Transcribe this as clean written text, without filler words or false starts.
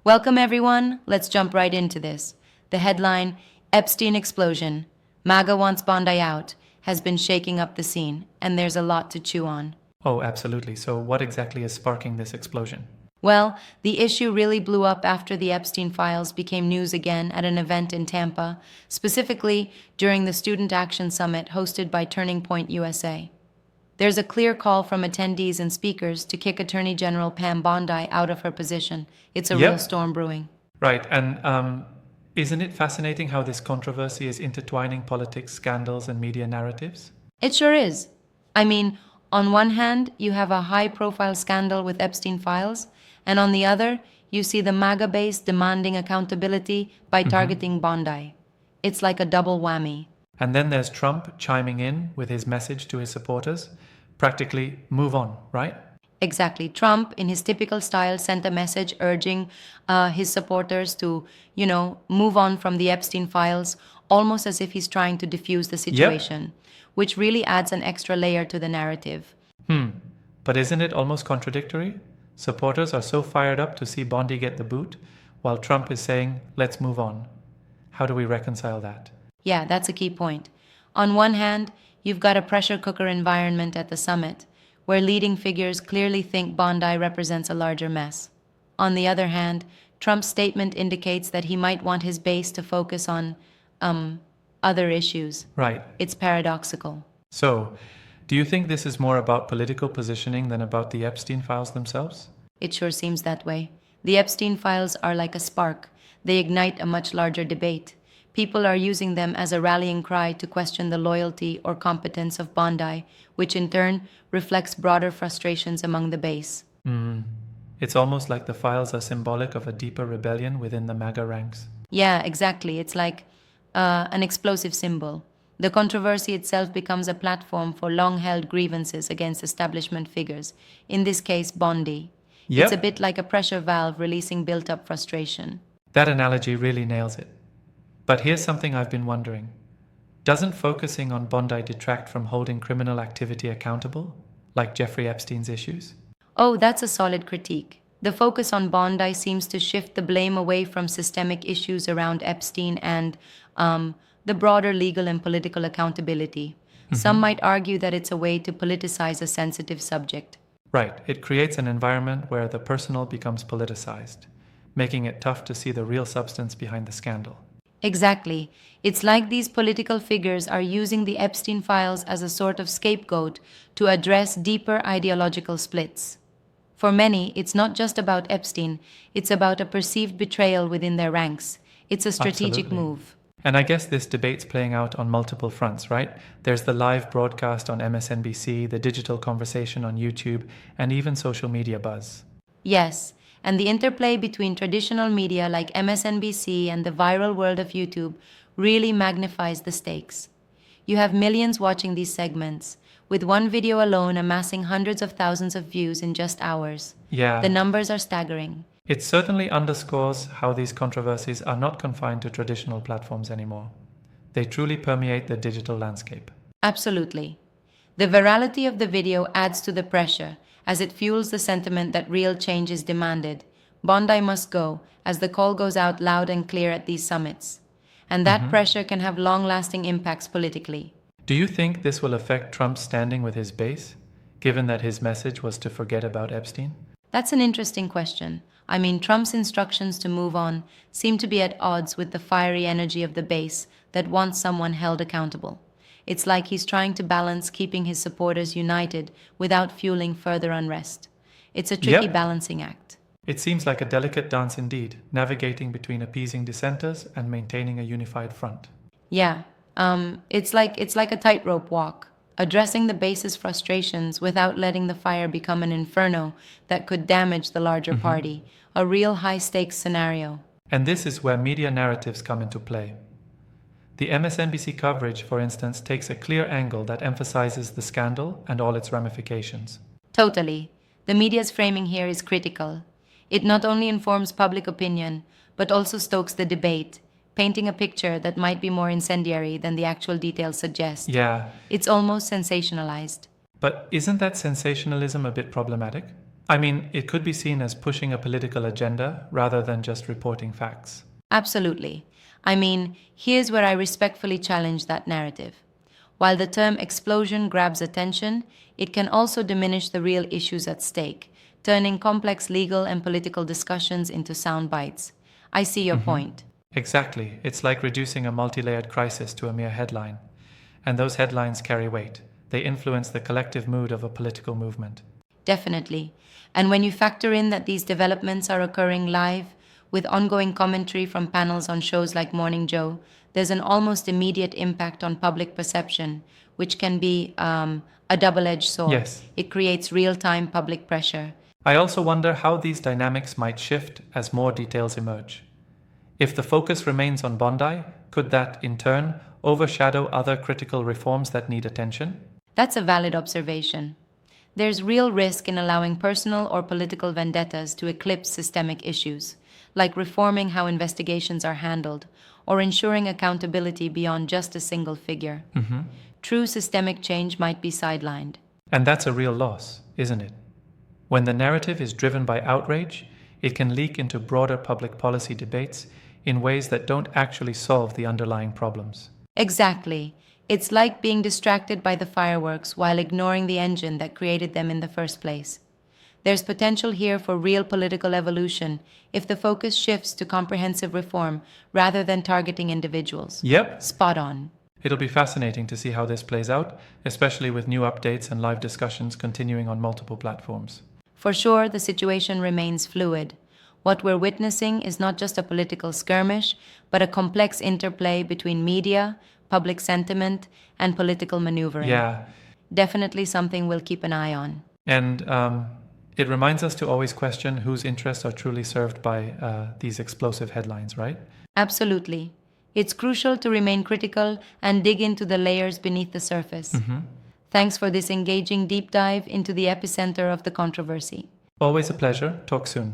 Welcome, everyone. Let's jump right into this. The headline Epstein Explosion. MAGA wants Bondi out has been shaking up the scene, and there's a lot to chew on. Oh, absolutely. So, what exactly is sparking this explosion? Well, the issue really blew up after the Epstein files became news again at an event in Tampa, specifically during the Student Action Summit hosted by Turning Point USA. There's a clear call from attendees and speakers to kick Attorney General Pam Bondi out of her position. It's a real Yep. storm brewing. Right. And isn't it fascinating how this controversy is intertwining politics, scandals, and media narratives? It sure is. I mean, on one hand, you have a high profile scandal with Epstein files, and on the other, you see the MAGA base demanding accountability by targeting Bondi. It's like a double whammy. And then there's Trump chiming in with his message to his supporters practically move on, right? Exactly. Trump, in his typical style, sent a message urging his supporters to, move on from the Epstein files, almost as if he's trying to diffuse the situation, which really adds an extra layer to the narrative. But isn't it almost contradictory? Supporters are so fired up to see Bondi get the boot, while Trump is saying, let's move on. How do we reconcile that? Yeah, that's a key point. On one hand, you've got a pressure cooker environment at the summit, where leading figures clearly think Bondi represents a larger mess. On the other hand, Trump's statement indicates that he might want his base to focus on, other issues. Right. It's paradoxical. So, do you think this is more about political positioning than about the Epstein files themselves? It sure seems that way. The Epstein files are like a spark. They ignite a much larger debate. People are using them as a rallying cry to question the loyalty or competence of Bondi, which in turn reflects broader frustrations among the base. It's almost like the files are symbolic of a deeper rebellion within the MAGA ranks. Yeah, exactly. It's like an explosive symbol. The controversy itself becomes a platform for long held grievances against establishment figures, in this case, Bondi. Yep. It's a bit like a pressure valve releasing built up frustration. That analogy really nails it. But here's something I've been wondering. Doesn't focusing on Bondi detract from holding criminal activity accountable, like Jeffrey Epstein's issues? Oh, that's a solid critique. The focus on Bondi seems to shift the blame away from systemic issues around Epstein and the broader legal and political accountability. Some might argue that it's a way to politicize a sensitive subject. Right, it creates an environment where the personal becomes politicized, making it tough to see the real substance behind the scandal. Exactly. It's like these political figures are using the Epstein files as a sort of scapegoat to address deeper ideological splits. For many, it's not just about Epstein, it's about a perceived betrayal within their ranks. It's a strategic Absolutely. move. And I guess this debate's playing out on multiple fronts, right? There's the live broadcast on MSNBC, the digital conversation on YouTube, and even social media buzz. Yes, and the interplay between traditional media like MSNBC and the viral world of YouTube really magnifies the stakes. You have millions watching these segments, with one video alone amassing hundreds of thousands of views in just hours. Yeah. The numbers are staggering. It certainly underscores how these controversies are not confined to traditional platforms anymore. They truly permeate the digital landscape. Absolutely. The virality of the video adds to the pressure, as it fuels the sentiment that real change is demanded. Bondi must go, as the call goes out loud and clear at these summits. And that pressure can have long-lasting impacts politically. Do you think this will affect Trump's standing with his base, given that his message was to forget about Epstein? That's an interesting question. I mean, Trump's instructions to move on seem to be at odds with the fiery energy of the base that wants someone held accountable. It's like he's trying to balance keeping his supporters united without fueling further unrest. It's a tricky Yep. balancing act. It seems like a delicate dance indeed, navigating between appeasing dissenters and maintaining a unified front. Yeah, it's like a tightrope walk, addressing the base's frustrations without letting the fire become an inferno that could damage the larger party, a real high-stakes scenario. And this is where media narratives come into play. The MSNBC coverage, for instance, takes a clear angle that emphasizes the scandal and all its ramifications. Totally. The media's framing here is critical. It not only informs public opinion, but also stokes the debate, painting a picture that might be more incendiary than the actual details suggest. Yeah, It's almost sensationalized. but isn't that sensationalism a bit problematic? I mean, it could be seen as pushing a political agenda rather than just reporting facts. Absolutely. I mean, here's where I respectfully challenge that narrative. While the term explosion grabs attention, it can also diminish the real issues at stake, turning complex legal and political discussions into sound bites. I see your point. Exactly. It's like reducing a multi-layered crisis to a mere headline. And those headlines carry weight. They influence the collective mood of a political movement. Definitely. And when you factor in that these developments are occurring live, with ongoing commentary from panels on shows like Morning Joe, there's an almost immediate impact on public perception, which can be a double edged sword. Yes. It creates real time public pressure. I also wonder how these dynamics might shift as more details emerge. If the focus remains on Bondi, could that, in turn, overshadow other critical reforms that need attention? That's a valid observation. There's real risk in allowing personal or political vendettas to eclipse systemic issues, like reforming how investigations are handled or ensuring accountability beyond just a single figure. True systemic change might be sidelined. And that's a real loss, isn't it? When the narrative is driven by outrage, it can leak into broader public policy debates in ways that don't actually solve the underlying problems. Exactly. It's like being distracted by the fireworks while ignoring the engine that created them in the first place. There's potential here for real political evolution if the focus shifts to comprehensive reform rather than targeting individuals. Yep. Spot on. It'll be fascinating to see how this plays out, especially with new updates and live discussions continuing on multiple platforms. For sure, the situation remains fluid. What we're witnessing is not just a political skirmish, but a complex interplay between media, public sentiment, and political maneuvering. Yeah, Definitely something we'll keep an eye on. and it reminds us to always question whose interests are truly served by these explosive headlines, right? Absolutely. It's crucial to remain critical and dig into the layers beneath the surface. Thanks for this engaging deep dive into the epicenter of the controversy. Always a pleasure. Talk soon.